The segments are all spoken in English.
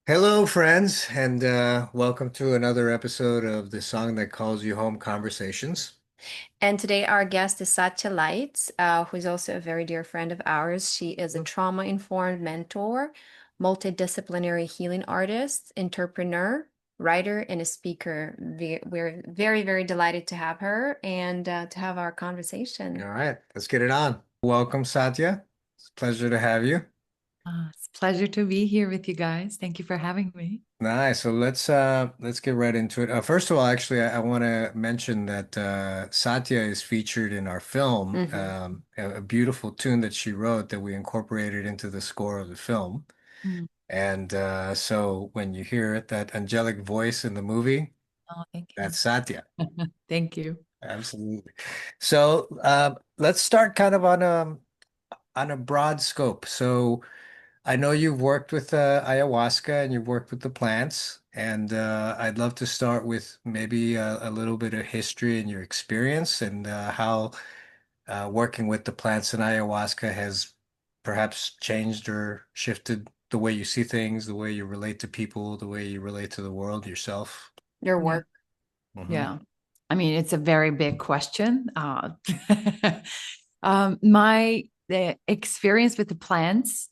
Hello, friends, and welcome to another episode of the Song That Calls You Home Conversations. And today, our guest is Satya Lights, who is also a very dear friend of ours. She is a trauma-informed mentor, multidisciplinary healing artist, entrepreneur, writer, and a speaker. We're very, very delighted to have her and to have our All conversation. right, let's get it on. Welcome, Satya. It's a pleasure to have you. It's a pleasure to be here with you guys. Thank you for having me. Nice. So let's get right into it. First of all, actually, I want to mention that Satya is featured in our film, Hmm. a beautiful tune that she wrote that we incorporated into the score of the film. Mm. And so when you hear that angelic voice in the movie, Oh, thank you. that's Satya. Thank you. Absolutely. So let's start kind of on a broad scope. So I know you've worked with ayahuasca and you've worked with the plants, and I'd love to start with maybe a little bit of history and your experience and how working with the plants and ayahuasca has perhaps changed or shifted the way you see things, the way you relate to people, the way you relate to the world yourself. Your Yeah. work. Hmm. Yeah. I mean, it's a very big question. My the experience with the plants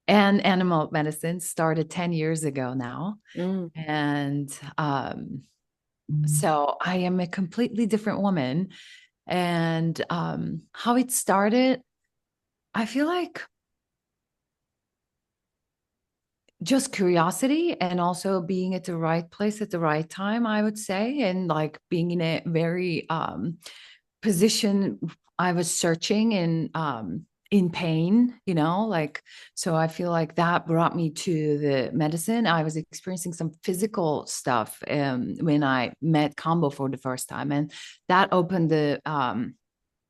and animal medicine started 10 years ago now. Mm. And so I am a completely different woman. And how it started, I feel like just curiosity and also being at the right place at the right time, I would say, and like being in a very position. I was searching and in pain, like, so I feel like that brought me to the medicine. I was experiencing some physical stuff when I met Combo for the first time, and that opened the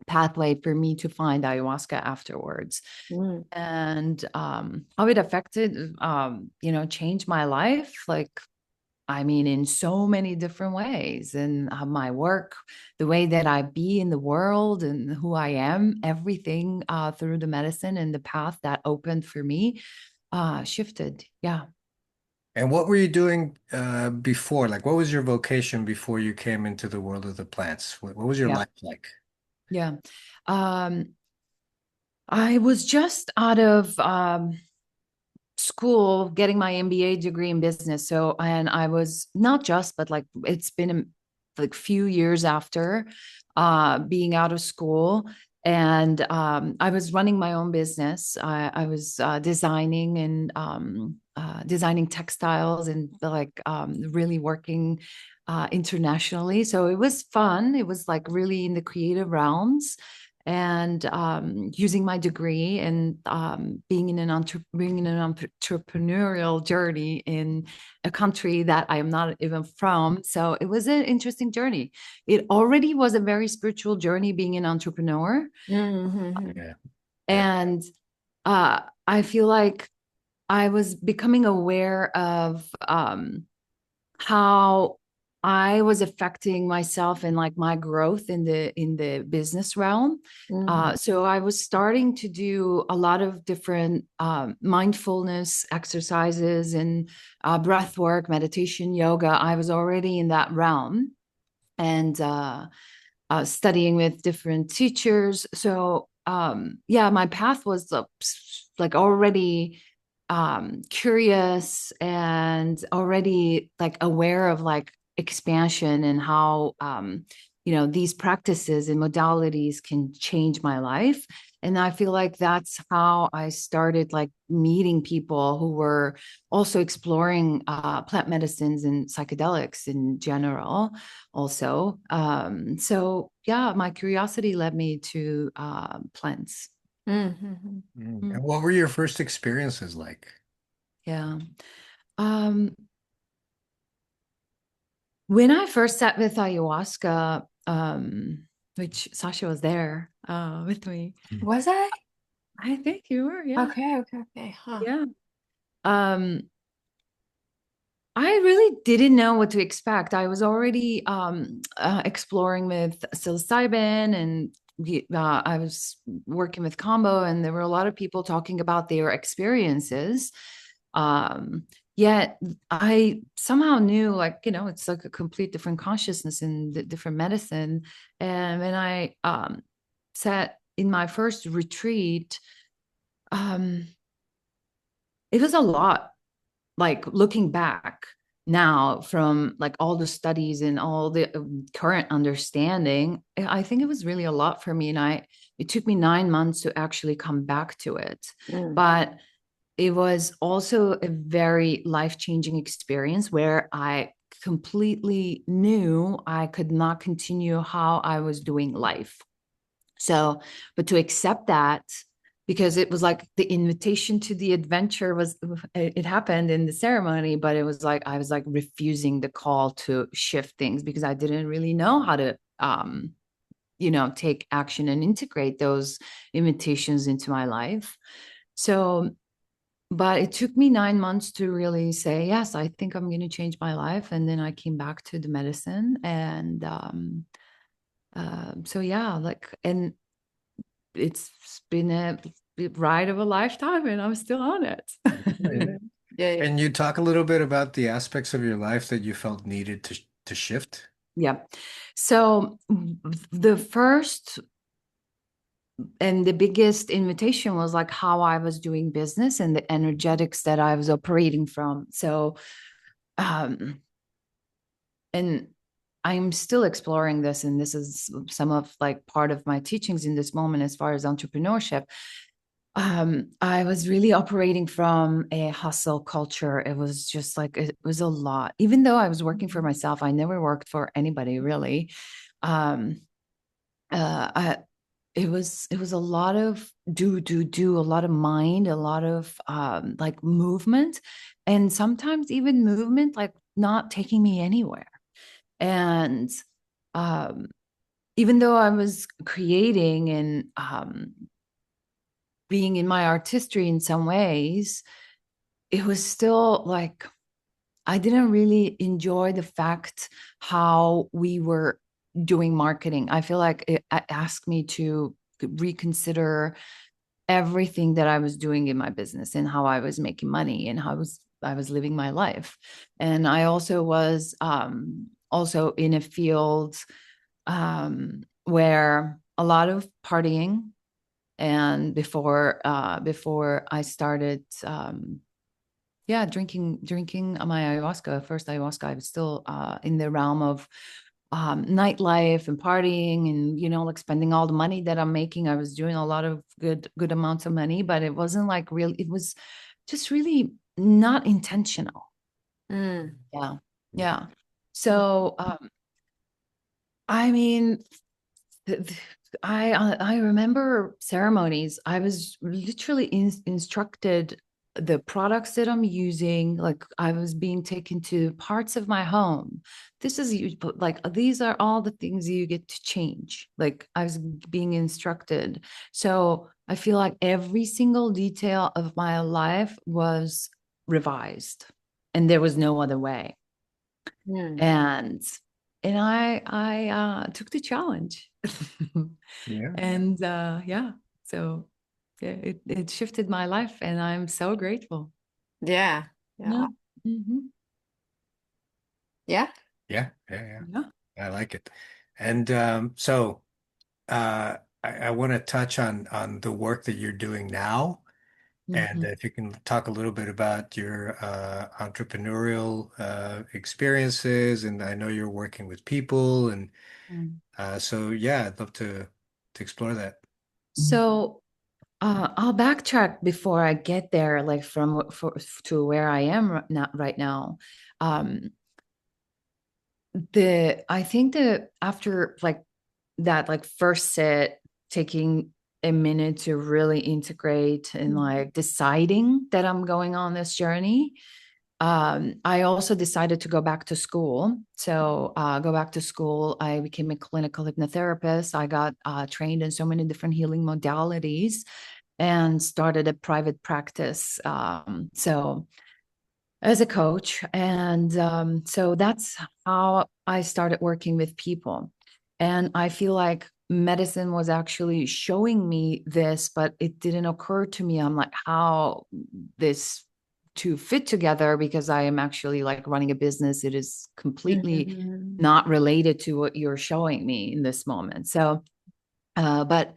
pathway for me to find ayahuasca afterwards. Mm. And how it affected changed my life, like, I mean, in so many different ways, and my work, the way that I be in the world and who I am, everything through the medicine and the path that opened for me shifted. Yeah. And what were you doing before? Like, what was your vocation before you came into the world of the plants? What was your Yeah. life like? Yeah. um I was just out of school getting my MBA degree in business. So, and I was not just, but like it's been like few years after being out of school. And I was running my own business. I was designing and designing textiles and like really working internationally. So it was fun. It was like really in the creative realms, and using my degree and being in an entrepreneurial journey in a country that I am not even from. So it was an interesting journey. It already was a very spiritual journey being an entrepreneur, Mhm. Yeah. Yeah. and I feel like I was becoming aware of how I was affecting myself and like my growth in the business realm. Mhm. So I was starting to do a lot of different mindfulness exercises and breath work, meditation, yoga. I was already in that realm, and studying with different teachers. So yeah, my path was like already curious and already like aware of like expansion and how these practices and modalities can change my life. And I feel like that's how I started like meeting people who were also exploring plant medicines and psychedelics in general also. So yeah, my curiosity led me to plants. Mhm. Mm, And what were your first experiences like? yeah. Um, when I first sat with ayahuasca, which Sasha was there with me. Was I? I think you were, yeah. Okay, okay, okay. Huh. Yeah. Um, I really didn't know what to expect. I was already exploring with psilocybin, and I was working with combo, and there were a lot of people talking about their experiences. Um, yet I somehow knew, like, it's like a complete different consciousness in the different medicine. And when I sat in my first retreat, um, it was a lot. Like looking back now from like all the studies and all the current understanding, I think it was really a lot for me. And it took me 9 months to actually come back to it. Mm. But it was also a very life-changing experience where I completely knew I could not continue how I was doing life. So, but to accept that, because it was like the invitation to the adventure was, it happened in the ceremony, but it was like I was like refusing the call to shift things because I didn't really know how to take action and integrate those invitations into my life. So, but it took me 9 months to really say, yes, I think I'm going to change my life. And then I came back to the medicine. And so, yeah, like, and it's been a ride of a lifetime and I'm still on it. Yeah. Yeah, yeah. Can you talk a little bit about the aspects of your life that you felt needed to shift? Yeah. So the first and the biggest invitation was like how I was doing business and the energetics that I was operating from. So, um, and I'm still exploring this, and this is some of like part of my teachings in this moment as far as entrepreneurship. I was really operating from a hustle culture. It was just like it was a lot. Even though I was working for myself, I never worked for anybody really. Um, I, it was a lot of do, a lot of mind, a lot of like movement, and sometimes even movement like not taking me anywhere. And um, even though I was creating and being in my artistry in some ways, it was still like I didn't really enjoy the fact how we were doing marketing. I feel like it asked me to reconsider everything that I was doing in my business and how I was making money and how I was living my life. And I also was also in a field where a lot of partying, and before I started yeah, drinking my ayahuasca, first ayahuasca, I was still in the realm of nightlife and partying and like spending all the money that I'm making. I was doing a lot of good amounts of money, but it wasn't like real, it was just really not intentional. Mm. Yeah. Yeah. So I mean, I remember ceremonies. I was literally instructed the products that I'm using. Like I was being taken to parts of my home. This is like these are all the things you get to change. Like I was being instructed. So I feel like every single detail of my life was revised, and there was no other way. Mm. And I took the challenge. Yeah. And yeah, so yeah, it shifted my life and I'm so grateful. Yeah. Yeah. Yeah. Hmm. Yeah. Yeah. Yeah. Yeah. Yeah. I like it. And so I want to touch on the work that you're doing now. And Hmm. if you can talk a little bit about your entrepreneurial experiences, and I know you're working with people, and so yeah, I'd love to explore that. So I'll backtrack before I get there, like to where I am right now. Um, the I think that after like that like first sit, taking a minute to really integrate and like deciding that I'm going on this journey, I also decided to go back to school. So go back to school, I became a clinical hypnotherapist. I got trained in so many different healing modalities and started a private practice, so as a coach. And so that's how I started working with people. And I feel like medicine was actually showing me this, but it didn't occur to me. I'm like, how this to fit together because I am actually like running a business. It is completely Mhm. not related to what you're showing me in this moment. So, but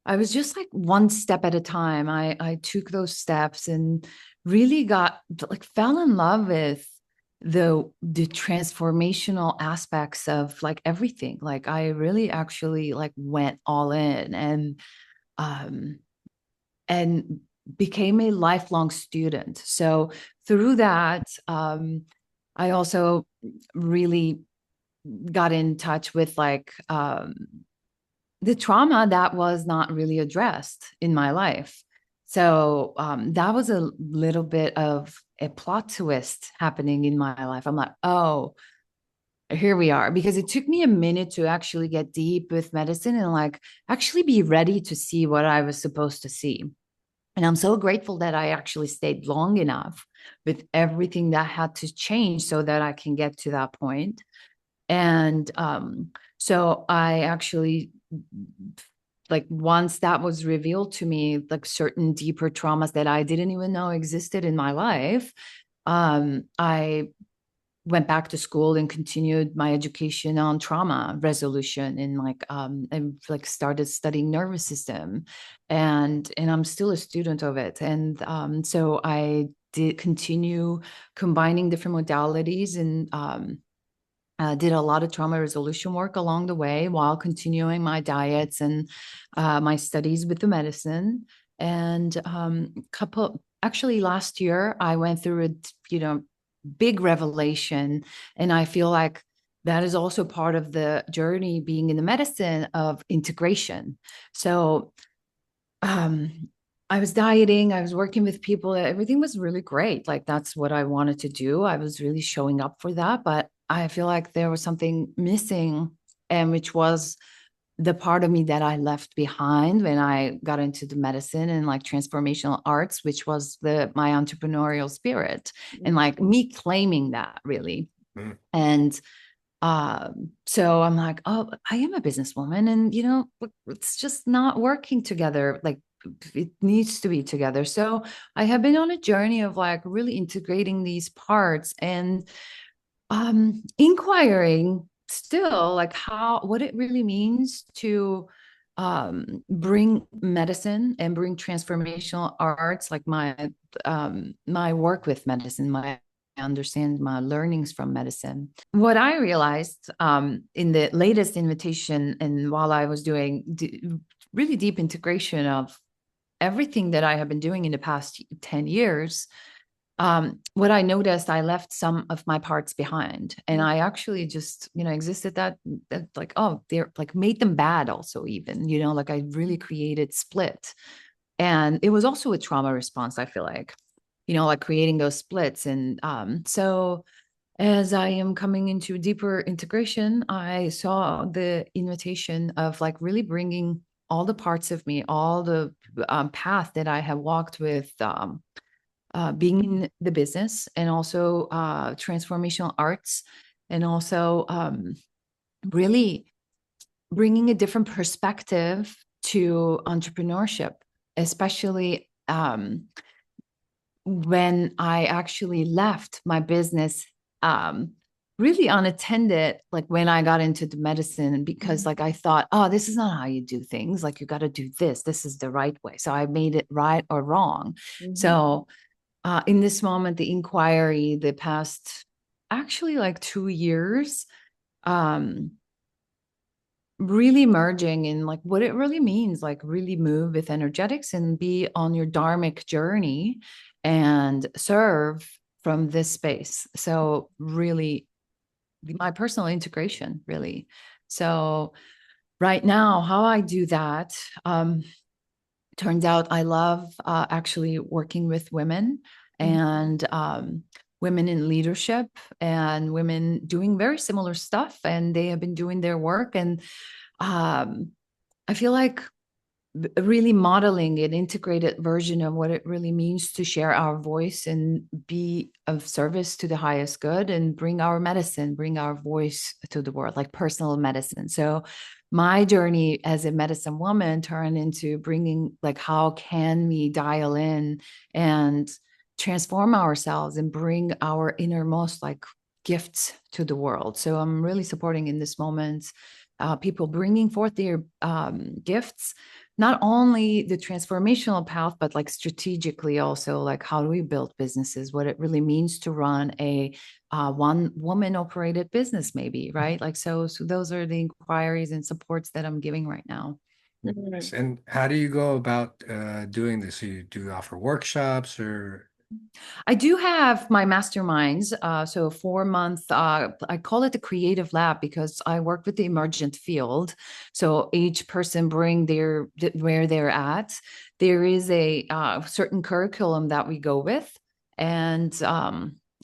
I was just like one step at a time. I took those steps and really got like fell in love with the transformational aspects of like everything. Like I really actually like went all in um and became a lifelong student. So through that, I also really got in touch with like the trauma that was not really addressed in my life. So that was a little bit of a plot twist happening in my life. I'm like, oh, here we are. Because it took me a minute to actually get deep with medicine and like actually be ready to see what I was supposed to see. And I'm so grateful that I actually stayed long enough with everything that had to change so that I can get to that point. And so I actually, like, once that was revealed to me, like certain deeper traumas that I didn't even know existed in my life, I went back to school and continued my education on trauma resolution and like started studying nervous system and I'm still a student of it. And so I did continue combining different modalities and did a lot of trauma resolution work along the way while continuing my diets and my studies with the medicine. And couple actually last year I went through a big revelation, and I feel like that is also part of the journey being in the medicine of integration. So um I was dieting, I was working with people, everything was really great. Like that's what I wanted to do. I was really showing up for that, but I feel like there was something missing, and which was the part of me that I left behind when I got into the medicine and like transformational arts, which was the my entrepreneurial spirit and like me claiming that really. Mm. And so I'm like, oh, I am a businesswoman, and it's just not working together. Like it needs to be together. So I have been on a journey of like really integrating these parts and inquiring still like how what it really means to bring medicine and bring transformational arts, like my work with medicine, my understand my learnings from medicine. What I realized in the latest invitation and while I was doing really deep integration of everything that I have been doing in the past 10 years, what I noticed, I left some of my parts behind, and I actually just, existed that like, oh, they're like made them bad also, even, like I really created split. And it was also a trauma response, I feel like creating those splits. And so as I am coming into deeper integration, I saw the invitation of like really bringing all the parts of me, all the path that I have walked with being in the business and also transformational arts, and also really bringing a different perspective to entrepreneurship, especially when I actually left my business really unattended, like when I got into the medicine, because like I thought, oh, this is not how you do things. Like you got to do this. This is the right way. So I made it right or wrong. Mhm. So in this moment, the inquiry, the past actually like 2 years, um, really merging in like what it really means, like really move with energetics and be on your dharmic journey and serve from this space. So really my personal integration, really. So right now, how I do that, turns out I love actually working with women and women in leadership and women doing very similar stuff. And they have been doing their work. And I feel like really modeling an integrated version of what it really means to share our voice and be of service to the highest good and bring our medicine, bring our voice to the world, like personal medicine. So my journey as a medicine woman turned into bringing like how can we dial in and transform ourselves and bring our innermost like gifts to the world. So I'm really supporting in this moment people bringing forth their gifts, not only the transformational path, but like strategically also, like how do we build businesses, what it really means to run a one woman operated business, maybe, right? Like, so those are the inquiries and supports that I'm giving right now. Nice. And how do you go about doing this? Do you offer workshops or? I do have my masterminds. So a 4 month, I call it the creative lab because I work with the emergent field. So each person bring where they're at. There is a certain curriculum that we go with, and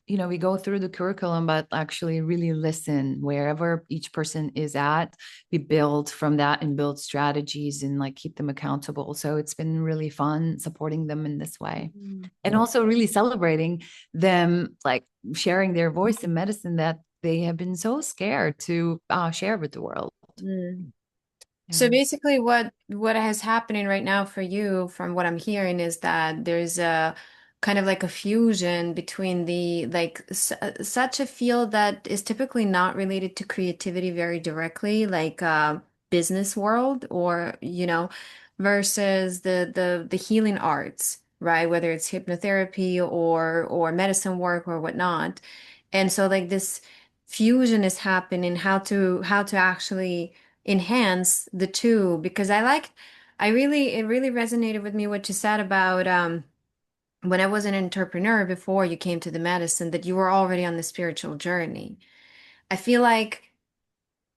we go through the curriculum, but actually really listen wherever each person is at. We build from that and build strategies and like keep them accountable. So it's been really fun supporting them in this way, and also really celebrating them, like sharing their voice in medicine that they have been so scared to share with the world. Mm. So Yeah. basically what is happening right now for you from what I'm hearing is that there's a kind of like a fusion between the like such a field that is typically not related to creativity very directly, like business world or versus the healing arts, right? Whether it's hypnotherapy or medicine work or whatnot. And so like this fusion is happening, how to actually enhance the two because it really resonated with me what you said about when I was an entrepreneur before you came to the medicine that you were already on the spiritual journey. I feel like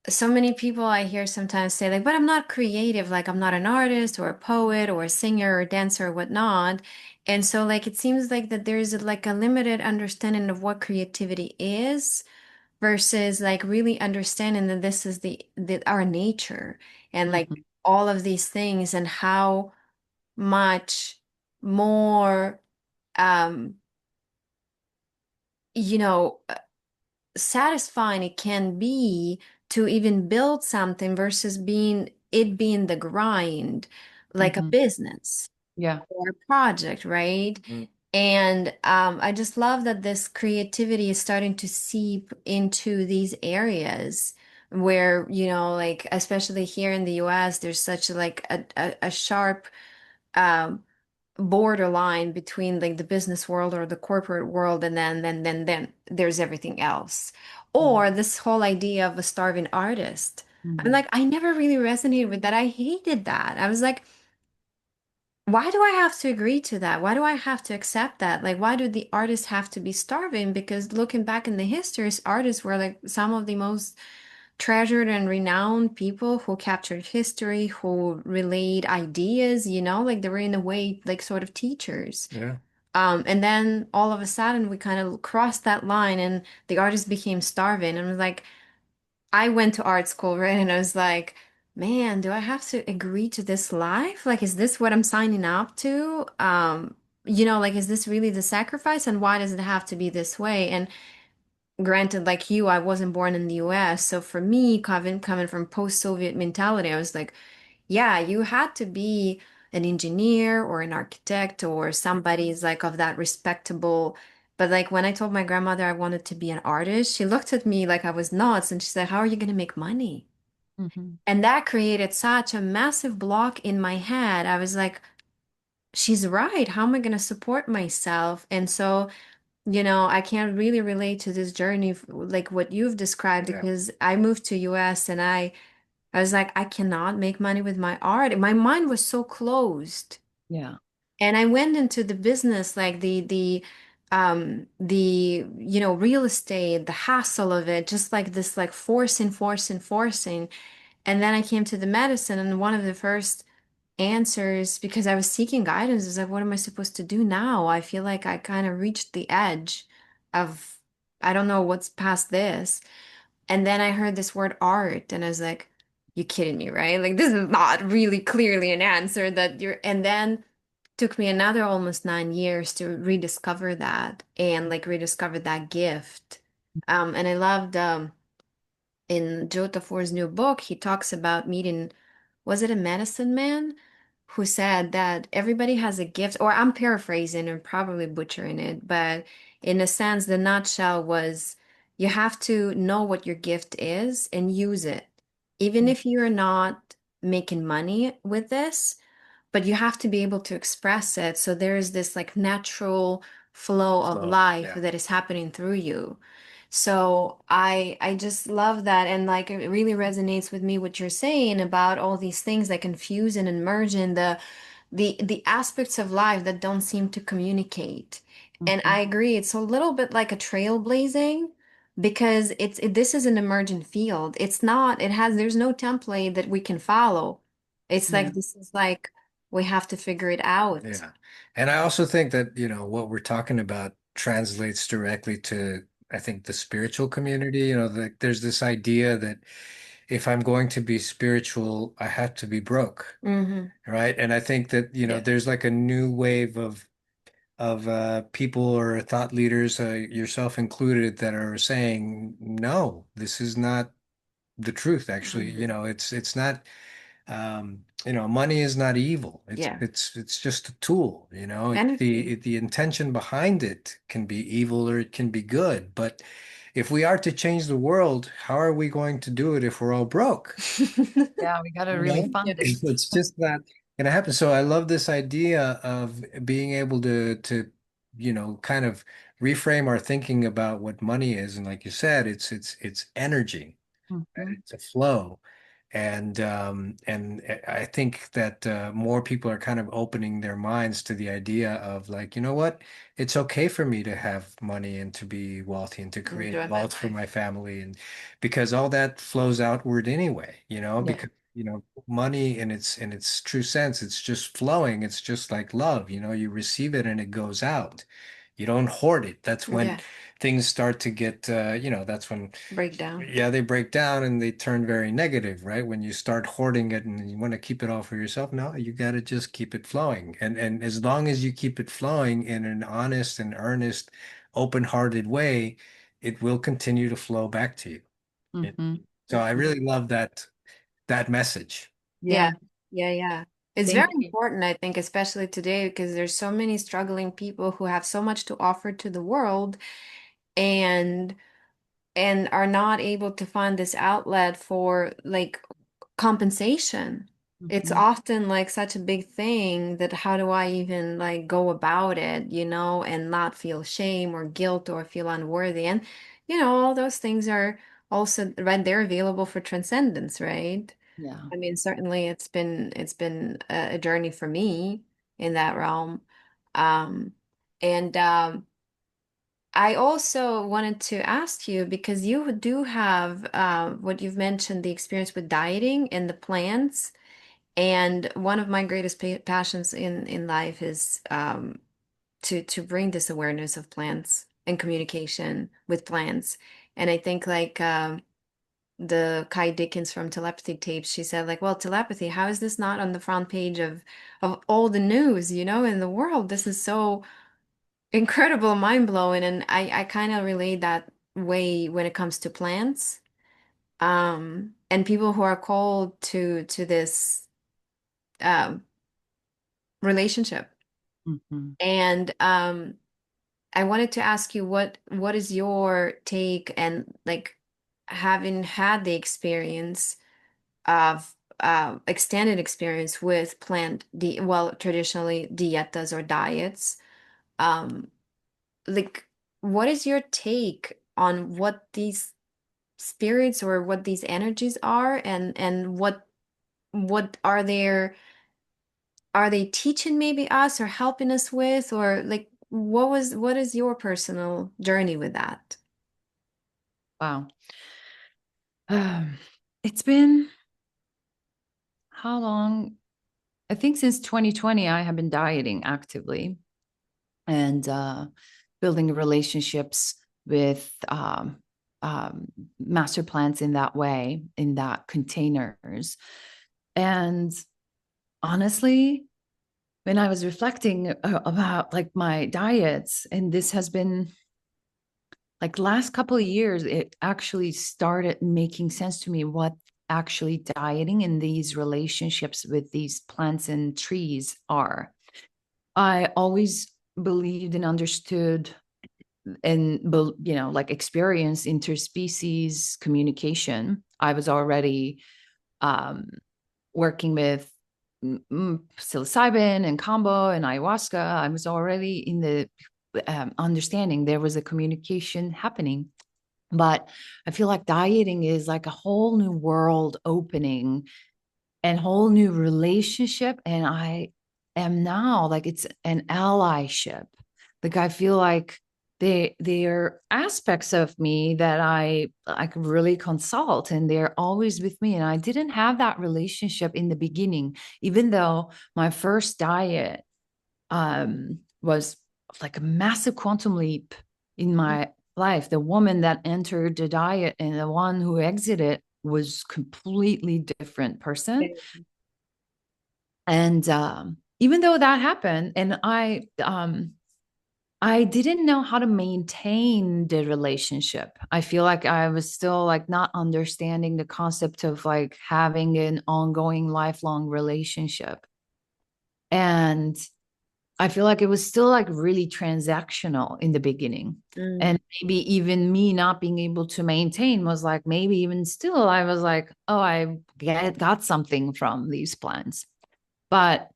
so many people I hear sometimes say like, but I'm not creative, like I'm not an artist or a poet or a singer or dancer or whatnot. And so like it seems like that there's like a limited understanding of what creativity is versus like really understanding that this is the our nature and like Mhm. all of these things and how much more um you know satisfying it can be to even build something versus being the grind like a Mhm. business Yeah. or a project, right? Mm. And I just love that this creativity is starting to seep into these areas where, like especially here in the US, there's such like a sharp um, borderline between like the business world or the corporate world, and then there's everything else. Mhm. Or this whole idea of a starving artist. I'm Mhm. like, I never really resonated with that. I hated that. I was like, why do I have to agree to that? Why do I have to accept that? Like, why do the artists have to be starving? Because looking back in the histories, artists were like some of the most treasured and renowned people who captured history, who relayed ideas, like they were in a way like sort of teachers. Yeah. And then all of a sudden we kind of crossed that line and the artists became starving. And I was like, I went to art school, right? And I was like, man, do I have to agree to this life? Like, is this what I'm signing up to? Like, is this really the sacrifice? And why does it have to be this way? And granted, like you, I wasn't born in the US. So for me, coming from post-Soviet mentality, I was like, yeah, you had to be an engineer or an architect or somebody's like of that respectable. But like when I told my grandmother I wanted to be an artist, she looked at me like I was nuts and she said, how are you going to make money? Mhm. And that created such a massive block in my head. I was like, she's right. How am I going to support myself? And so, I can't really relate to this journey like what you've described Yeah. because I moved to US and I was like, I cannot make money with my art. My mind was so closed. Yeah. And I went into the business, like the real estate, the hassle of it, just like this, like forcing, forcing, forcing. And then I came to the medicine, and one of the first answers, because I was seeking guidance, is like, what am I supposed to do now? I feel like I kind of reached the edge of, I don't know what's past this. And then I heard this word art, and I was like, you kidding me, right? Like, this is not really clearly an answer that you're, and then took me another almost 9 years to rediscover that and like rediscover that gift. And I loved in Joe Tafour's new book, he talks about meeting, was it a medicine man? who said that everybody has a gift, or I'm paraphrasing and probably butchering it, but in a sense, the nutshell was you have to know what your gift is and use it. Even if you're not making money with this, but you have to be able to express it. So there is this like natural flow of So, life yeah. that is happening through you. So I just love that, and like it really resonates with me what you're saying about all these things that confuse and merge in the aspects of life that don't seem to communicate. And Mhm. I agree, it's a little bit like a trailblazing because this is an emergent field. It's not, there's no template that we can follow. It's Yeah. like this is like we have to figure it out. Yeah. And I also think that, what we're talking about translates directly to, I think, the spiritual community. There's this idea that if I'm going to be spiritual, I have to be broke, Hmm. right? And I think that, Yeah. there's like a new wave of people or thought leaders, yourself included, that are saying, no, this is not the truth, actually. Hmm. It's not. Money is not evil. It's Yeah. it's it's just a tool. Energy. The intention behind it can be evil or it can be good. But if we are to change the world, how are we going to do it if we're all broke? Yeah, we got to You really know, Yeah. fund it. it's just not gonna happen. So I love this idea of being able to kind of reframe our thinking about what money is. And like you said, it's energy. Mhm. It's a flow. And I think that more people are kind of opening their minds to the idea of, like, you know what? It's okay for me to have money and to be wealthy and to create Enjoy my wealth for life. my family, and because all that flows outward anyway, Yeah. because money in its true sense, it's just flowing. It's just like love, you receive it and it goes out. You don't hoard it. That's when Yeah. things start to get, that's when, Breakdown. yeah, they break down and they turn very negative, right? When you start hoarding it and you want to keep it all for yourself, no, you got to just keep it flowing. And as long as you keep it flowing in an honest and earnest, open-hearted way, it will continue to flow back to you. Mhm. So I really love that message. Yeah, Yeah. yeah, yeah. It's very Thank you. important, I think, especially today, because there's so many struggling people who have so much to offer to the world and are not able to find this outlet for like compensation. It's Mhm. often like such a big thing that how do I even like go about it, and not feel shame or guilt or feel unworthy. And all those things are also right there available for transcendence, right? Yeah. I mean, certainly it's been a journey for me in that realm. Um, and I also wanted to ask you because you do have what you've mentioned, the experience with dieting and the plants. And one of my greatest passions in life is to bring this awareness of plants and communication with plants. And I think like the Kai Dickens from Telepathy tapes, she said like, well, telepathy, how is this not on the front page of all the news, in the world? This is so incredible, mind-blowing. And I kind of relate that way when it comes to plants. And people who are called to this um relationship. Mhm. And I wanted to ask you what is your take and like having had the experience of extended experience with traditionally dietas or diets. Um, like, what is your take on what these spirits or what these energies are, and what are they teaching maybe us or helping us with, or like what is your personal journey with that? Wow. Um, it's been how long? I think since 2020, I have been dieting actively and building relationships with master plants in that way, in that containers. And honestly, when I was reflecting about like my diets, and this has been like last couple of years, it actually started making sense to me what actually dieting and these relationships with these plants and trees are. I always believed and understood and, you know, like experienced interspecies communication. I was already um, working with psilocybin and combo and ayahuasca. I was already in the understanding there was a communication happening. But I feel like dieting is like a whole new world opening and whole new relationship. And I am now like it's an allyship. Like I feel like they are aspects of me that I could really consult, and they're always with me. And I didn't have that relationship in the beginning, even though my first diet was like a massive quantum leap in my life. The woman that entered the diet and the one who exited was completely different person. And even though that happened, and I didn't know how to maintain the relationship. I feel like I was still like not understanding the concept of like having an ongoing lifelong relationship. And I feel like it was still like really transactional in the beginning. And maybe even me not being able to maintain was like, maybe even still, I was like, oh, got something from these plants. But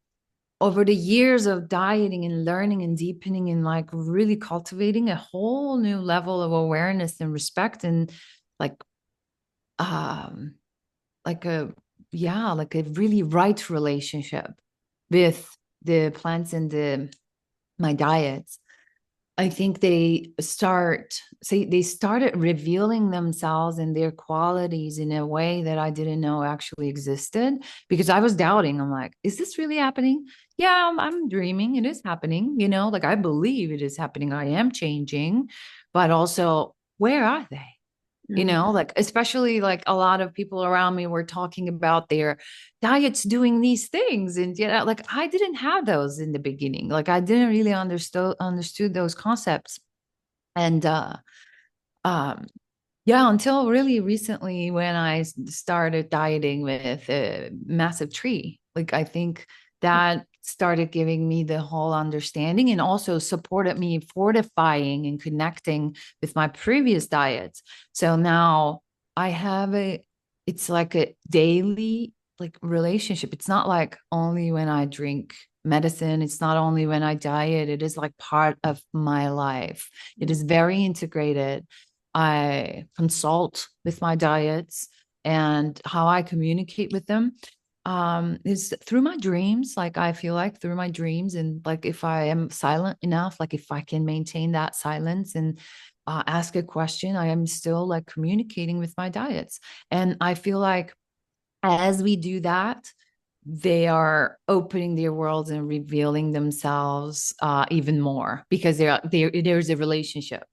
over the years of dieting and learning and deepening and like really cultivating a whole new level of awareness and respect and like um like a like a really right relationship with the plants and the my diets. I think they started revealing themselves and their qualities in a way that I didn't know actually existed, because I was doubting. I'm like, is this really happening? Yeah, I'm dreaming. It is happening. You know, like I believe it is happening. I am changing, but also where are they? You know, like especially like a lot of people around me were talking about their diets doing these things, and you know, like I didn't have those in the beginning. Like I didn't really understood those concepts. And um yeah, until really recently when I started dieting with a massive tree. Like I think that started giving me the whole understanding and also supported me fortifying and connecting with my previous diets. So now I have it's like a daily like relationship. It's not like only when I drink medicine. It's not only when I diet. It is like part of my life. It is very integrated. I consult with my diets, and how I communicate with them is through my dreams. Like I feel like through my dreams, and like if I am silent enough, like if I can maintain that silence and ask a question, I am still like communicating with my diets. And I feel like as we do that, they are opening their worlds and revealing themselves even more, because there's a relationship.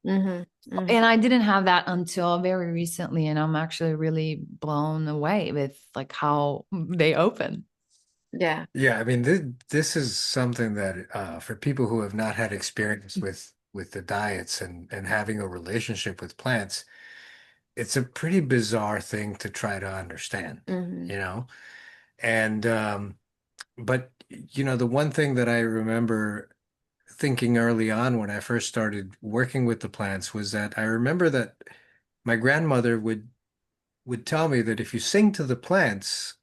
And I didn't have that until very recently, and I'm actually really blown away with like how they open. Yeah. Yeah, I mean, this is something that for people who have not had experience with the diets and having a relationship with plants, it's a pretty bizarre thing to try to understand, Mm-hmm. you know? And but you know, the one thing that I remember thinking early on when I first started working with the plants was that I remember that my grandmother would tell me that if you sing to the plants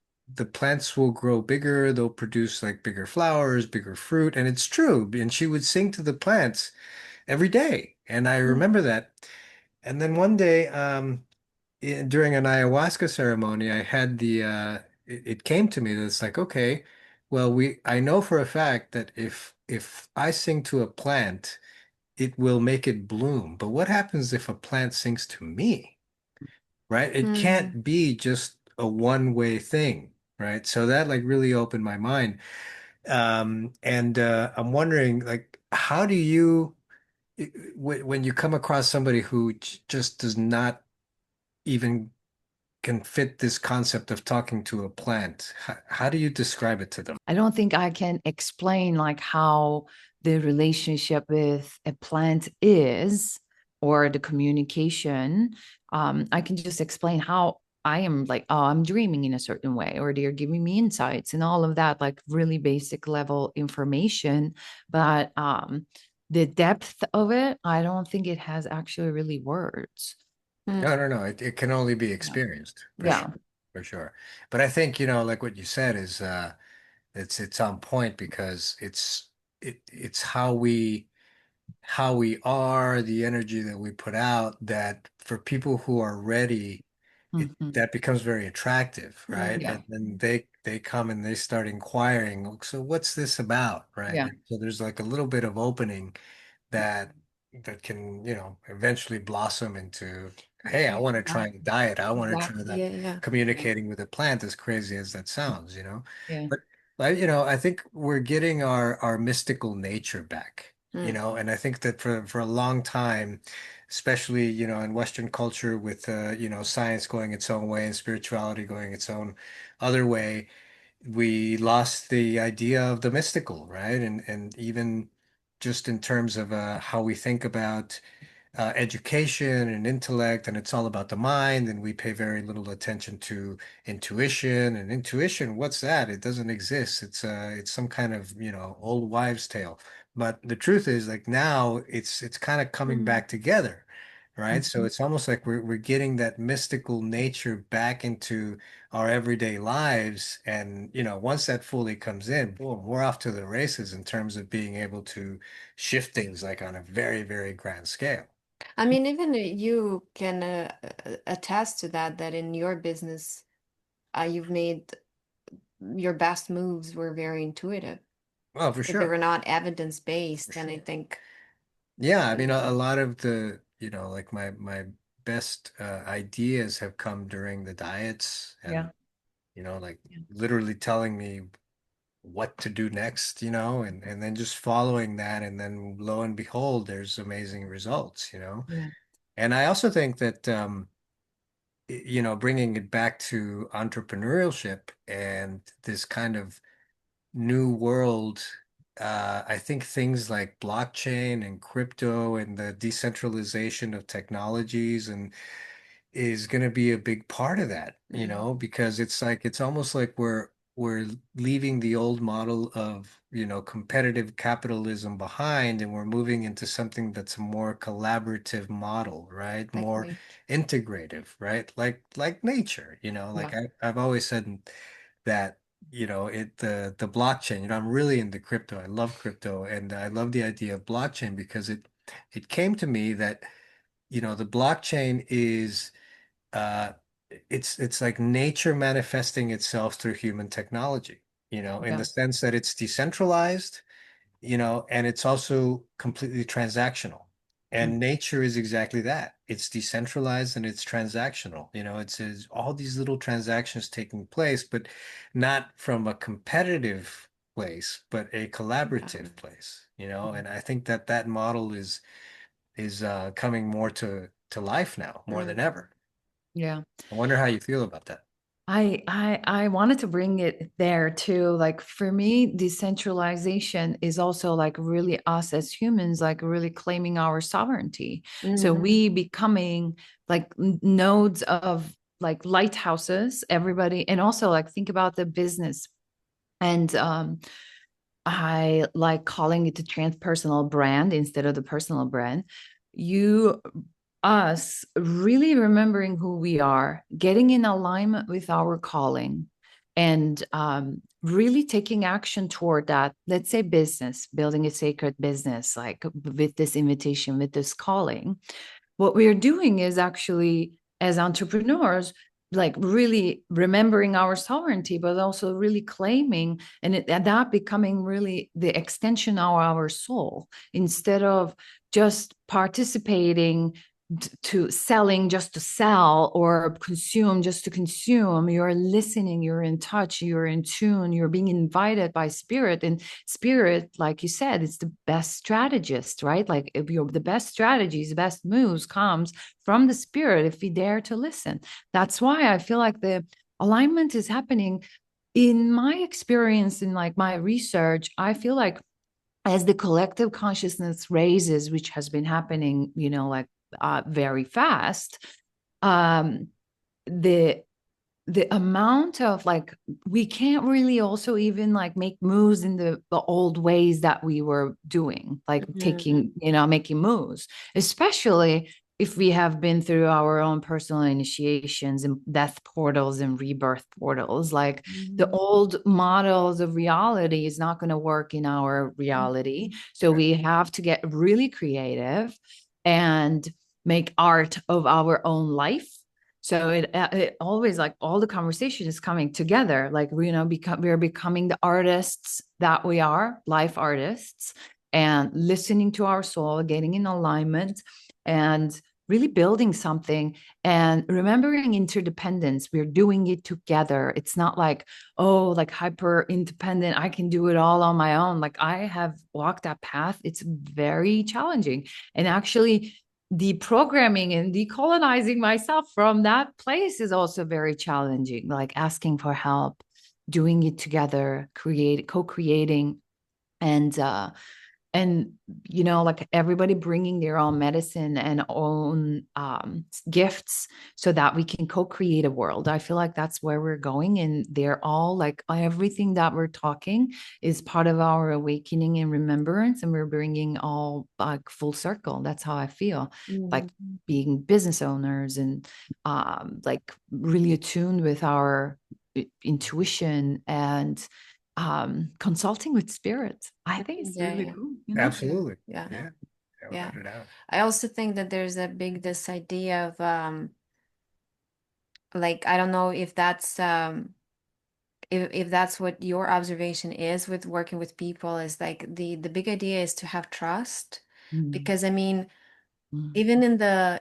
will grow bigger, they'll produce like bigger flowers, bigger fruit, and it's true. And she would sing to the plants every day, and I remember that. And then one day, during an ayahuasca ceremony, I had it came to me that it's like, okay, well, I know for a fact that if I sing to a plant, it will make it bloom. But what happens if a plant sings to me? Right? It Mm-hmm. can't be just a one-way thing, right? So that like really opened my mind. And I'm wondering, like, how do you, when you come across somebody who just does not even can fit this concept of talking to a plant, how do you describe it to them? I don't think I can explain like how the relationship with a plant is, or the communication. I can just explain how I am like, oh, I'm dreaming in a certain way, or they're giving me insights and all of that, like really basic level information. But the depth of it, I don't think it has actually really words. Mm. No, no, no. It can only be Yeah. experienced for sure, Yeah. for sure. But I think, like what you said is it's on point because it's how we are, the energy that we put out, that for people who are ready, Mhm. that becomes very attractive, right? Mm. Yeah. And then they come and they start inquiring, so what's this about, right? Yeah. And so there's like a little bit of opening that that can, eventually blossom into, hey, I want to try a diet. I want to try Exactly. that Yeah, yeah. communicating with a plant, as crazy as that sounds. Yeah. But I think we're getting our mystical nature back, Mm. and I think that for a long time, especially, in Western culture with science going its own way and spirituality going its own other way, we lost the idea of the mystical, right? And even just in terms of how we think about education and intellect, and it's all about the mind, and we pay very little attention to intuition. And intuition, what's that? It doesn't exist. It's some kind of, old wives' tale. But the truth is, like, now it's kind of coming Mm. back together, right? So Mhm. it's almost like we're getting that mystical nature back into our everyday lives. And, once that fully comes in, boom, we're off to the races in terms of being able to shift things like on a very, very grand scale. I mean, even you can attest to that, that in your business, you've made your best moves were very intuitive. Well, for If they sure. were not For evidence-based, then I sure. think, Yeah, I mean, a lot of the, like my best ideas have come during the diets, and, Yeah. like literally telling me what to do next, and then just following that, and then lo and behold, there's amazing results. Yeah. And I also think that bringing it back to entrepreneurship and this kind of new world, I think things like blockchain and crypto and the decentralization of technologies and is going to be a big part of that, mm, because it's almost like we're leaving the old model of, competitive capitalism behind, and we're moving into something that's a more collaborative model, right? like More me. integrative, right? Like nature, like Yeah. I've always said that, the blockchain, I'm really into crypto. I love crypto, and I love the idea of blockchain because it came to me that, the blockchain is uh it's like nature manifesting itself through human technology, in Yeah. the sense that it's decentralized, and it's also completely transactional. Mm. And nature is exactly that. It's decentralized and it's transactional. It's all these little transactions taking place, but not from a competitive place, but a Yeah. collaborative place, and I think that that model is coming more to life now, more Mm. than ever. Yeah. I wonder how you feel about that. I wanted to bring it there too. Like for me, decentralization is also like really us as humans, like really claiming our sovereignty. So Mhm. we becoming like nodes of like lighthouses, everybody, and also like think about the business. And I like calling it the transpersonal brand instead of the personal brand. You, us, really remembering who we are, getting in alignment with our calling, and really taking action toward that. Let's say business, building a sacred business, like with this invitation, with this calling. What we are doing is actually, as entrepreneurs, like really remembering our sovereignty, but also really claiming and that becoming really the extension of our soul instead of just participating to selling just to sell or consume just to consume. You're listening, you're in touch, you're in tune, you're being invited by spirit. And spirit, like you said, it's the best strategist, right? Like if you're the best strategies, the best moves comes from the spirit if we dare to listen. That's why I feel like the alignment is happening. In my experience, in like my research, I feel like as the collective consciousness raises, which has been happening, like very fast, um, the the amount of like, we can't really also even like make moves in the old ways that we were doing, like taking, making moves, especially if we have been through our own personal initiations and death portals and rebirth portals. Like the old models of reality is not going to work in our reality. So we have to get really creative and make art of our own life. So it always, like, all the conversation is coming together. Like, we're becoming the artists that we are, life artists, and listening to our soul, getting in alignment, and really building something, and remembering interdependence. We're doing it together. It's not like, oh, like hyper independent, I can do it all on my own. Like, I have walked that path. It's very challenging. And actually, deprogramming and decolonizing myself from that place is also very challenging, like asking for help, doing it together, co-creating, and and like everybody bringing their own medicine and own gifts so that we can co-create a world. I feel like that's where we're going, and they're all like, everything that we're talking is part of our awakening and remembrance, and we're bringing all like full circle. That's how I feel. Like being business owners and like really attuned with our intuition and consulting with spirits. I think it's really cool. Absolutely. Yeah. Yeah. Yeah. Without a doubt. I also think that there's this idea of like, I don't know if that's if that's what your observation is with working with people, is like the big idea is to have trust. Because I mean, even in the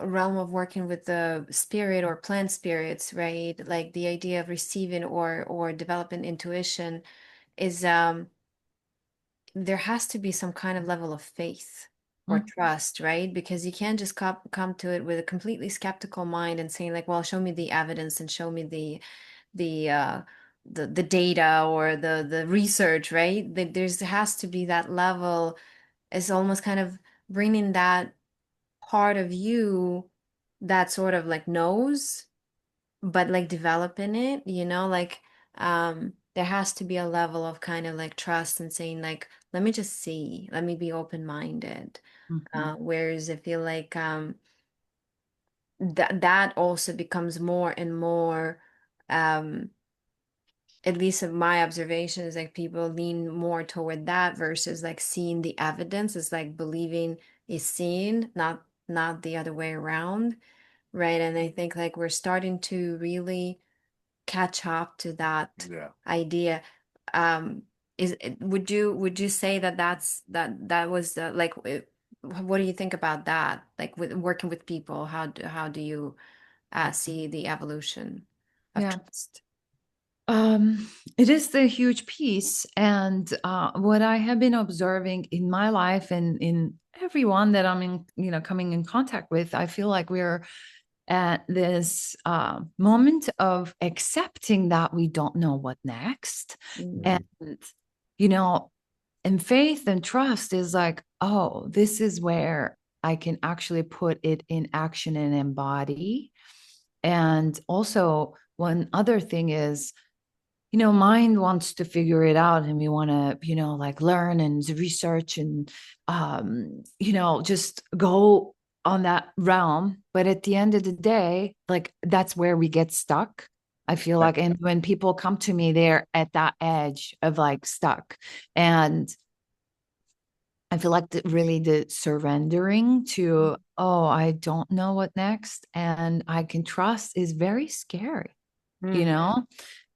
realm of working with the spirit or plant spirits, right? Like the idea of receiving or developing intuition is there has to be some kind of level of faith or trust, right? Because you can't just come to it with a completely skeptical mind and saying like, well, show me the evidence and show me the the data or the research, right? There's has to be that level. It's almost kind of bringing that part of you that sort of like knows, but like developing it, like there has to be a level of kind of like trust and saying like, let me just see, let me be open-minded. Whereas I feel like that also becomes more and more um at least of my observation is like people lean more toward that versus like seeing the evidence. Is like believing is seen, not the other way around, right? And I think like we're starting to really catch up to that idea. Um, would you say that that was like what do you think about that? Like with working with people, how do you see the evolution of Yeah. trust? It is the huge piece. And what I have been observing in my life and in everyone that I'm in, coming in contact with, I feel like we're at this moment of accepting that we don't know what next. And, you know, and faith and trust is like, oh, this is where I can actually put it in action and embody. And also, one other thing is, mind wants to figure it out, and we want to, like learn and research and, just go on that realm. But at the end of the day, like that's where we get stuck. I feel like, and when people come to me, they're at that edge of like stuck. And I feel like really the surrendering to, oh, I don't know what next, and I can trust is very scary, you know?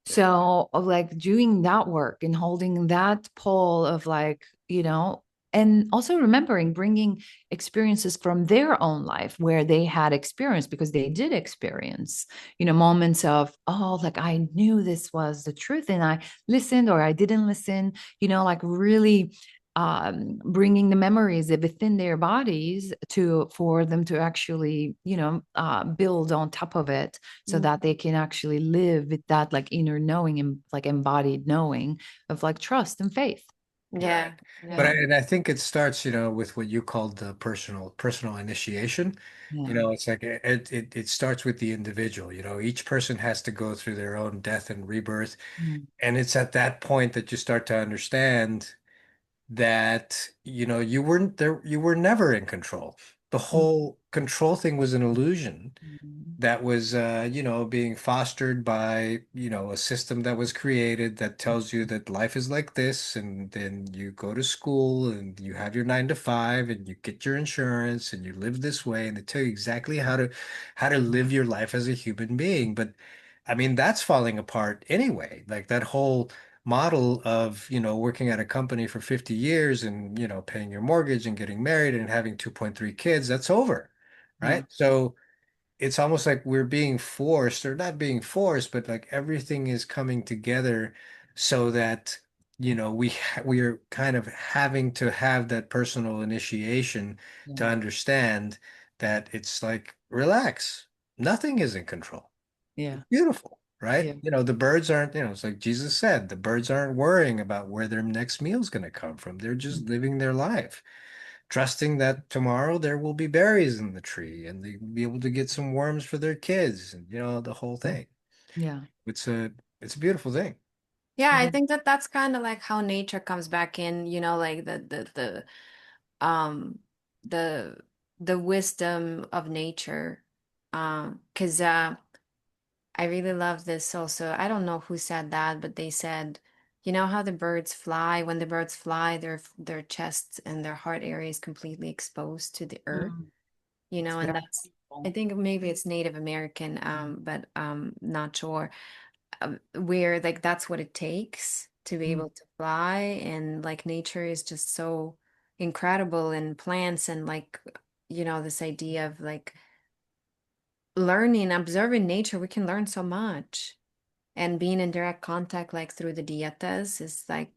So, of like doing that work and holding that pull of like, and also remembering bringing experiences from their own life where they had experience, because they did experience, moments of, oh, like I knew this was the truth and I listened or I didn't listen, like really bringing the memories within their bodies for them to actually, build on top of it so that they can actually live with that like inner knowing and like embodied knowing of like trust and faith. Yeah. But Yeah. Yeah. I think it starts, with what you called the personal initiation. Yeah. It's like it starts with the individual. Each person has to go through their own death and rebirth, Mm. and it's at that point that you start to understand that you weren't there, you were never in control. The whole control thing was an illusion Mm. that was being fostered by a system that was created that tells you that life is like this, and then you go to school and you have your 9 to 5 and you get your insurance and you live this way, and they tell you exactly how to live your life as a human being. But I mean, that's falling apart anyway. Like that whole model of working at a company for 50 years and paying your mortgage and getting married and having 2.3 kids, that's over, Yeah. right? So it's almost like we're being forced, or not being forced, but like everything is coming together so that we are kind of having to have that personal initiation to Yeah. understand that it's like, relax, nothing is in control. Yeah. It's beautiful, right? Yeah. The birds aren't, it's like Jesus said, the birds aren't worrying about where their next meal is going to come from. They're Mm. just living their life, trusting that tomorrow there will be berries in the tree and they'll be able to get some worms for their kids, and the whole thing. Yeah. It's a beautiful thing. Yeah, I Yeah. think that that's kind of like how nature comes back in, like um the the wisdom of nature. 'Cause I really love this also. I don't know who said that, but they said, you know how the birds fly, when the birds fly, their chests and their heart area is completely exposed to the earth, Mm. It's and very that's, I beautiful. think maybe it's Native American, Mm. but not sure, where like that's what it takes to be Mm. able to fly, and like nature is just so incredible, and plants, and like this idea of like learning, observing nature, we can learn so much, and being in direct contact like through the dietas is like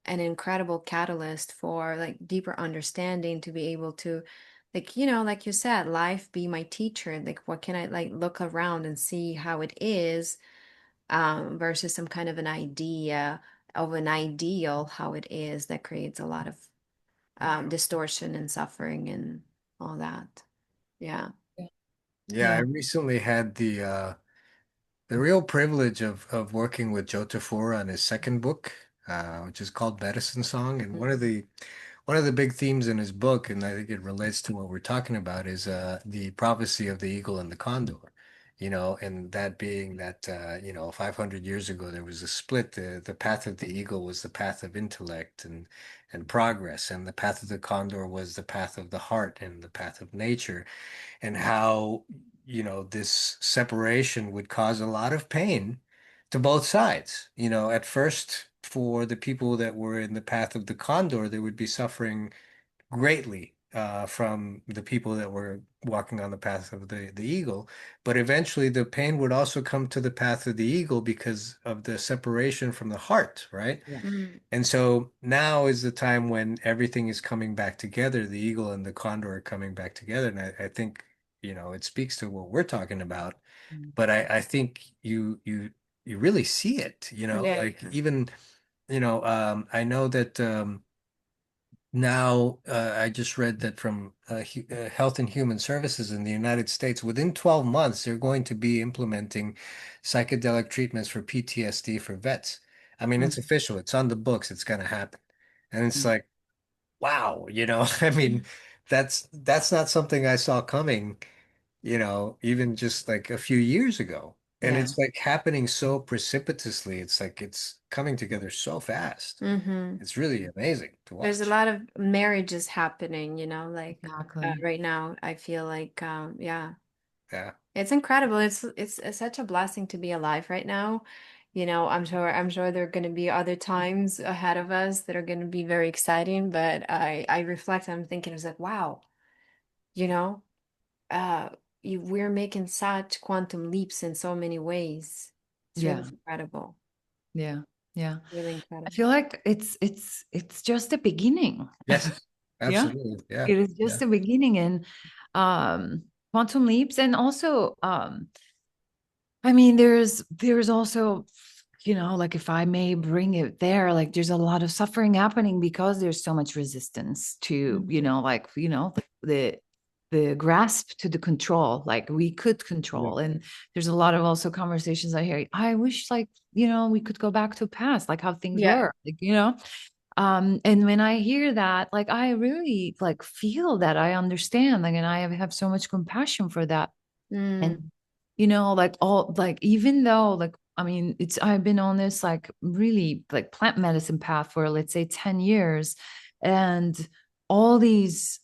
an incredible catalyst for like deeper understanding, to be able to, like like you said, life be my teacher, like what can I like look around and see how it is, versus some kind of an idea of an ideal how it is, that creates a lot of distortion and suffering and all that. Yeah. Yeah. Yeah, I Yeah. recently had the real privilege of working with Joe Tafur on his second book, which is called Medicine Song. And one of the big themes in his book, and I think it relates to what we're talking about, is the prophecy of the eagle and the condor. And that being that 500 years ago there was a split. The path of the eagle was the path of intellect and progress, and the path of the condor was the path of the heart and the path of nature, and how this separation would cause a lot of pain to both sides. At first, for the people that were in the path of the condor, they would be suffering greatly from the people that were walking on the path of the eagle. But eventually, the pain would also come to the path of the eagle because of the separation from the heart, right? Yeah. Mm. And so now is the time when everything is coming back together. The eagle and the condor are coming back together. And I think, it speaks to what we're talking about. Mm. But I think you really see it, Yeah. like even, I know that now I just read that from Health and Human Services in the United States, within 12 months, they're going to be implementing psychedelic treatments for PTSD for vets. I mean, Mm. it's official, it's on the books, it's going to happen. And it's Mm. like, wow, I mean, that's not something I saw coming, even just like a few years ago. And Yeah. it's like happening so precipitously. It's like it's coming together so fast. Mm-hmm. It's really amazing to There's a watch. lot of marriages happening, like Exactly. right now. I feel like, yeah, Yeah. it's incredible. It's such a blessing to be alive right now. I'm sure there are going to be other times ahead of us that are going to be very exciting. But I reflect. I'm thinking, it's like, wow, you know, uh, we're making such quantum leaps in so many ways. It's really Yeah. incredible. Yeah. Yeah. Really I incredible. feel like it's just the beginning. Yes, Yeah. absolutely. Yeah. It is just Yeah. the beginning. And quantum leaps, and also I mean there's also like if I may bring it there, like there's a lot of suffering happening because there's so much resistance to, Mhm. the grasp to the control, like we could Yeah. control. And there's a lot of also conversations I hear. I wish like, we could go back to past, like how things Yeah. were, like, and when I hear that, like I really like feel that I understand, like, and I have so much compassion for that. And Mm. like all, like even though like I mean it's I've been on this like really like plant medicine path for let's say 10 years, and all these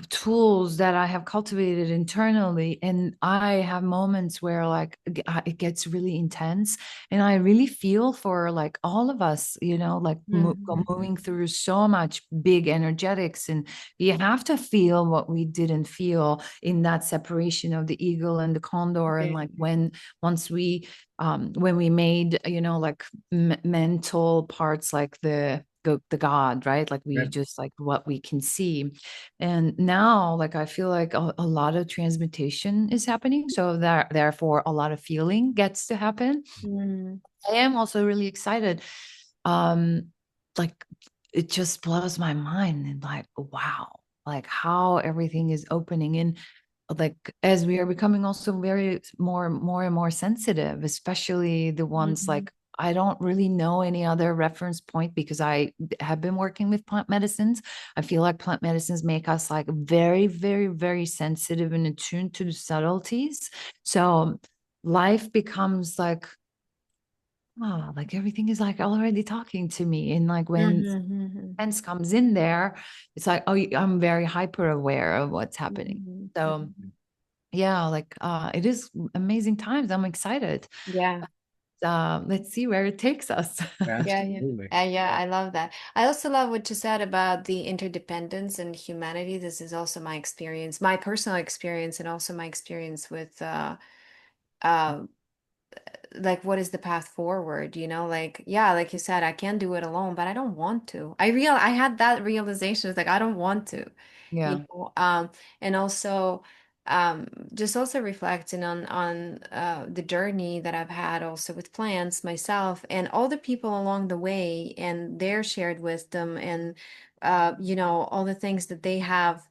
tools that I have cultivated internally. And I have moments where like it gets really intense. And I really feel for like all of us, like Mhm. Mhm. moving through so much big energetics. And you have to feel what we didn't feel in that separation of the eagle and the condor. And Yeah. like when we made, like mental parts like the god, right? Like we Yeah. just like what we can see. And now, like, I feel like a lot of transmutation is happening. So that therefore a lot of feeling gets to happen. Mm. I am also really excited. Um, like it just blows my mind and like, wow, like how everything is opening. And like as we are becoming also very more and more sensitive, especially the ones Mhm. like I don't really know any other reference point because I have been working with plant medicines. I feel like plant medicines make us like very, very, very sensitive and attuned to the subtleties. So life becomes like everything is like already talking to me. And like when Mhm. Mhm. sense comes in there, it's like, oh, I'm very hyper aware of what's happening. Mhm. So Mhm. yeah, like it is amazing times. I'm excited. Yeah. Let's see where it takes us. Yeah, yeah. Absolutely. Yeah, I love that. I also love what you said about the interdependence and humanity. This is also my experience, my personal experience, and also my experience with uh like what is the path forward, like yeah, like you said, I can do it alone, but I don't want to. I had that realization. It's like I don't want to, you Yeah. know and also just also reflecting on the journey that I've had also with plants myself and all the people along the way and their shared wisdom and all the things that they have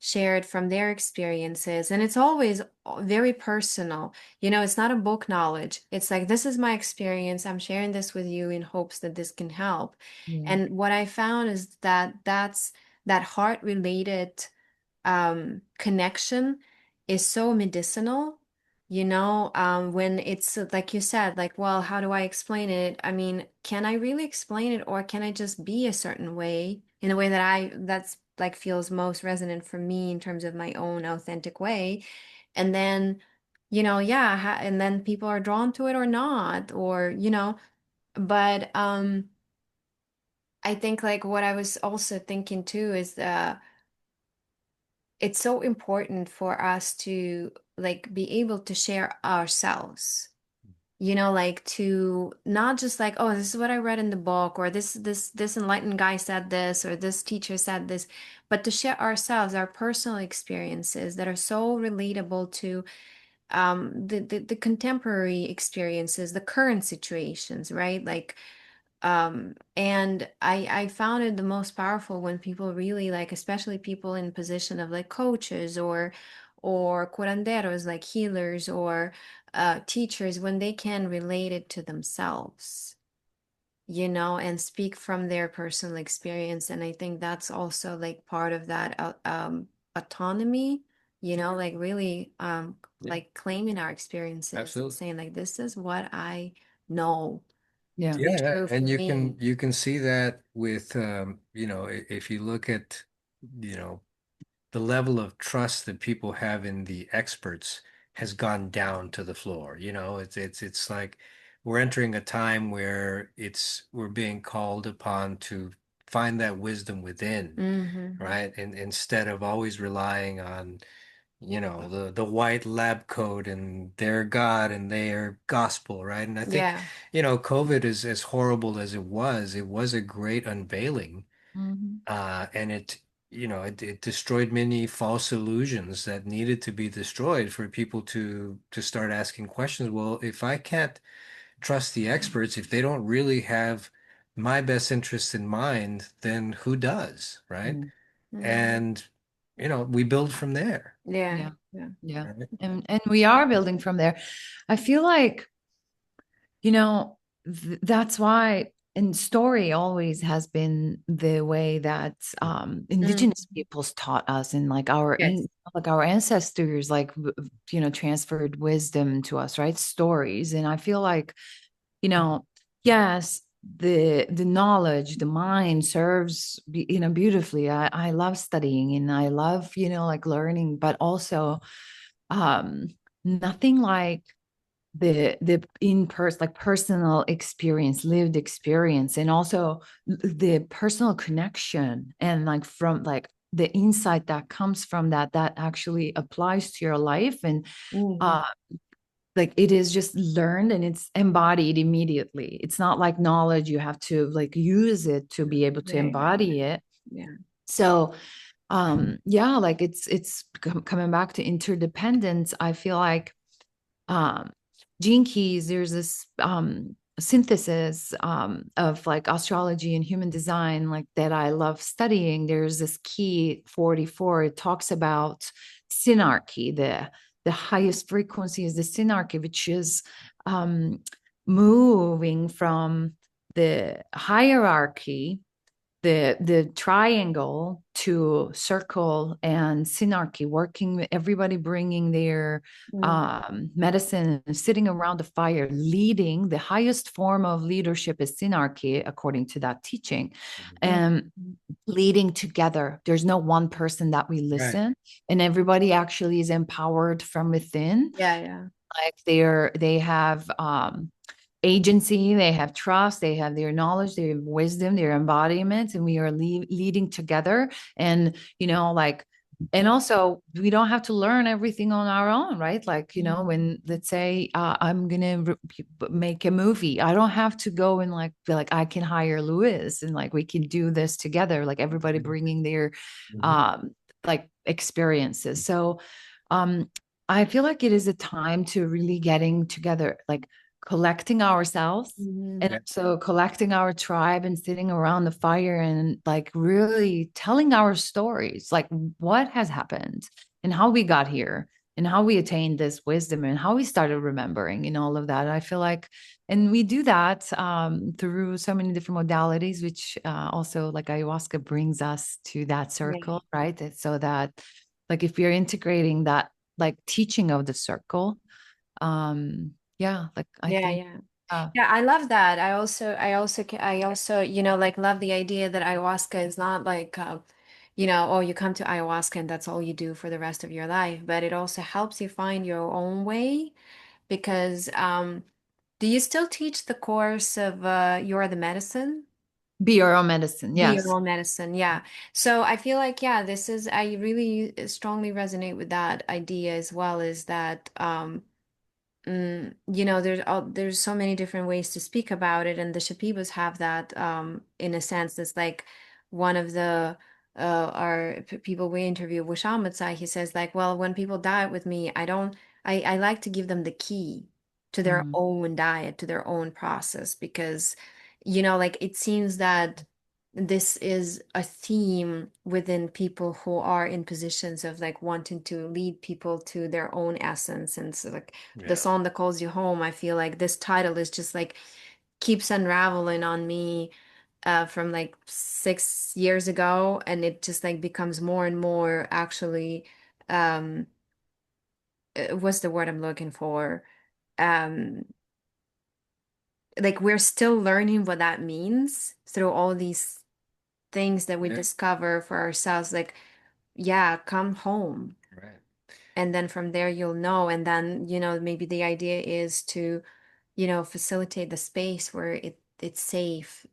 shared from their experiences, and it's always very personal. It's not a book knowledge. It's like, this is my experience. I'm sharing this with you in hopes that this can help. Yeah. And what I found is that that heart related connection is so medicinal, when it's like you said, like, well, how do I explain it? I mean, can I really explain it, or can I just be a certain way in a way that's like feels most resonant for me in terms of my own authentic way? And then, yeah, and then people are drawn to it or not, or, but I think like what I was also thinking too is it's so important for us to like be able to share ourselves, like to not just like, oh, this is what I read in the book, or this enlightened guy said this, or this teacher said this, but to share ourselves, our personal experiences that are so relatable to the contemporary experiences, the current situations, right? Like and I found it the most powerful when people really like, especially people in position of like coaches or curanderos, like healers or teachers, when they can relate it to themselves, and speak from their personal experience. And I think that's also like part of that autonomy, like really Yeah, like claiming our experiences and absolutely. saying like, this is what I know Yeah. to be Yeah, yeah. true for And me. you can see that with if you look at, you know, the level of trust that people have in the experts has gone down to the floor. It's like we're entering a time where we're being called upon to find that wisdom within, Mm-hmm. right? And instead of always relying on, the white lab coat and their God and their gospel, right? And I think, Yeah. COVID is as horrible as it was a great unveiling. Mhm. And it destroyed many false illusions that needed to be destroyed for people to start asking questions. Well, if I can't trust the experts if they don't really have my best interest in mind, then who does, right? Mm. Mhm. And we build from there, Yeah, Yeah. yeah, Yeah. right? And we are building from there. I feel like, you know, that's why, and story always has been the way that mm, indigenous peoples taught us, and like yes, like our ancestors, like transferred wisdom to us, right? Stories. And I feel like, yes, the knowledge, the mind serves beautifully. I love studying, and I love like learning, but also um nothing like the in person, like personal experience, lived experience, and also the personal connection, and like from like the insight that comes from that actually applies to your life. And mm, uh like it is just learned and it's embodied immediately. It's not like knowledge you have to like use it to be able to yeah, yeah, embody it. yeah, So yeah, like coming back to interdependence. I feel like um gene keys, there's this synthesis of like astrology and human design, like that I love studying. There's this key 44. It talks about synarchy. The highest frequency is the synarchy, which is um moving from the hierarchy, the triangle, to circle and synarchy, working with everybody bringing their mm, medicine and sitting around the fire, leading. The highest form of leadership is synarchy, according to that teaching. mm, And leading together, there's no one person that we Right. listen, and everybody actually is empowered from within. yeah, yeah, Like they have agency, they have trust, they have their knowledge, their wisdom, their embodiment, and we are leading together. And like, and also we don't have to learn everything on our own, right? Like, when, let's say, I'm gonna make a movie, I don't have to go and like be like, I can hire Louis and like we can do this together, like everybody bringing their Mhm. um like experiences. So um I feel like it is a time to really getting together, like collecting ourselves, and mhm, Yeah. also collecting our tribe and sitting around the fire and like really telling our stories, like what has happened and how we got here and how we attained this wisdom and how we started remembering and all of that. I feel like, and we do that through so many different modalities, which also like ayahuasca brings us to that yeah, circle, right? And so that, like, if you're integrating that like teaching of the circle, yeah, like I yeah, think yeah. uh Yeah, I love that. I also, like love the idea that ayahuasca is not like, oh, you come to ayahuasca and that's all you do for the rest of your life, but it also helps you find your own way because, do you still teach the course of You're the Medicine? be your own medicine. Be Your Yes. Own Medicine, yeah. So I feel like, yeah, I really strongly resonate with that idea as well, is that, there's so many different ways to speak about it, and the Shipibas have that in a sense. It's like one of the our people we interview, Wisham Matsai, he says like, well, when people diet with me, I like to give them the key to their Mm, own diet, to their own process, because like it seems that this is a theme within people who are in positions of like wanting to lead people to their own essence. And so like the Yeah. song that calls you home, I feel like this title is just like keeps unraveling on me from like 6 years ago, and it just like becomes more and more actually um what's the word I'm looking for, um like we're still learning what that means through all these things that we Yeah. discover for ourselves, like, yeah, come home. Right. And then from there you'll know. And then, maybe the idea is to, facilitate the space where it's safe,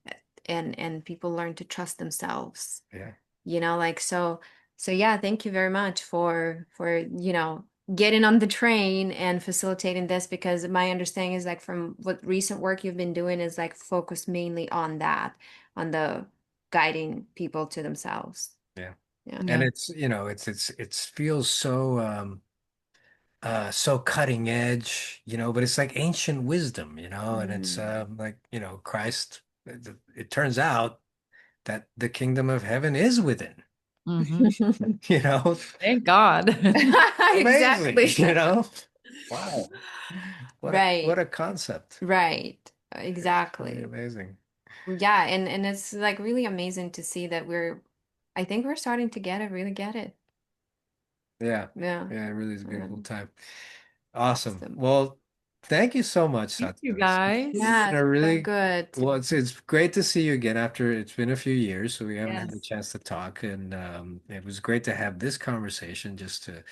and people learn to trust themselves. Yeah. Like, so yeah, thank you very much for getting on the train and facilitating this, because my understanding is like from what recent work you've been doing is like focused mainly on that, on the guiding people to themselves. Yeah. Yeah. And yeah. it's, it feels so so cutting edge, but it's like ancient wisdom, and it's Mm. like, Christ, it turns out that the kingdom of heaven is within, Mhm. you know, Thank God. amazing, Exactly. wow, what Right. a concept. Right. Really Exactly. amazing. Yeah, and it's like really amazing to see that I think we're starting to get it, really get it. Yeah. Yeah. Yeah, it really is a beautiful Um, time. Awesome. awesome. Well, thank you so much, Thank you, Satya. It's guys. Yeah, been a so really good. well, it's great to see you again after it's been a few years, so we haven't had the Yes. chance to talk. And it was great to have this conversation just to,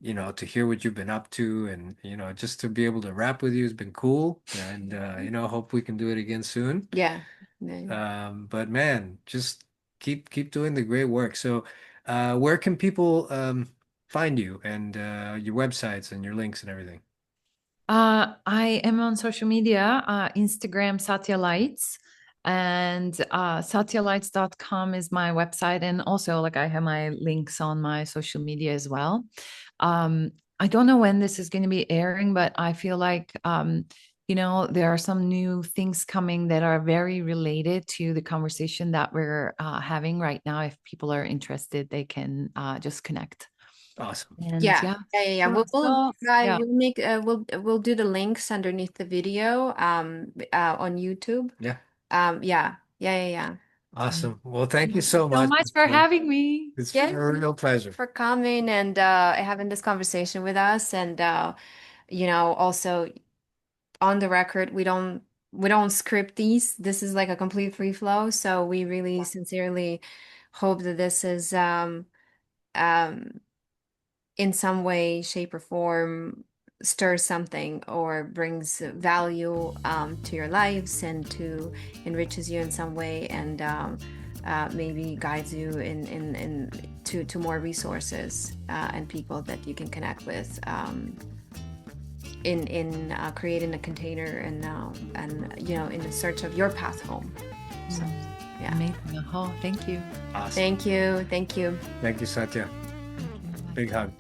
to hear what you've been up to and, just to be able to rap with you has been cool. And hope we can do it again soon. Yeah. Yeah. But man, just keep doing the great work. So, where can people find you and your websites and your links and everything? I am on social media, Instagram Satya Lights, and satyalights.com is my website. And also, like, I have my links on my social media as well. Um, I don't know when this is going to be airing, but I feel like, there are some new things coming that are very related to the conversation that we're having right now. If people are interested, they can just connect. Awesome. And Yeah. yeah, Yeah, yeah, yeah. cool stuff. I Yeah. will make we'll do the links underneath the video on YouTube. Yeah. Yeah. Yeah, yeah, yeah. Awesome. Well, thank Thank you you so so much. much for having me. It's Yeah, been a real pleasure. for coming and having this conversation with us and also on the record, we don't script these. This is like a complete free flow, so we really sincerely hope that this is um in some way, shape, or form stirs something or brings value to your lives and to enriches you in some way and maybe guides you to more resources and people that you can connect with in creating a container and in the search of your path home. So yeah. Amazing. Oh, thank you. Awesome. Thank you. Thank you. Thank you, Satya. Thank you. Big hug.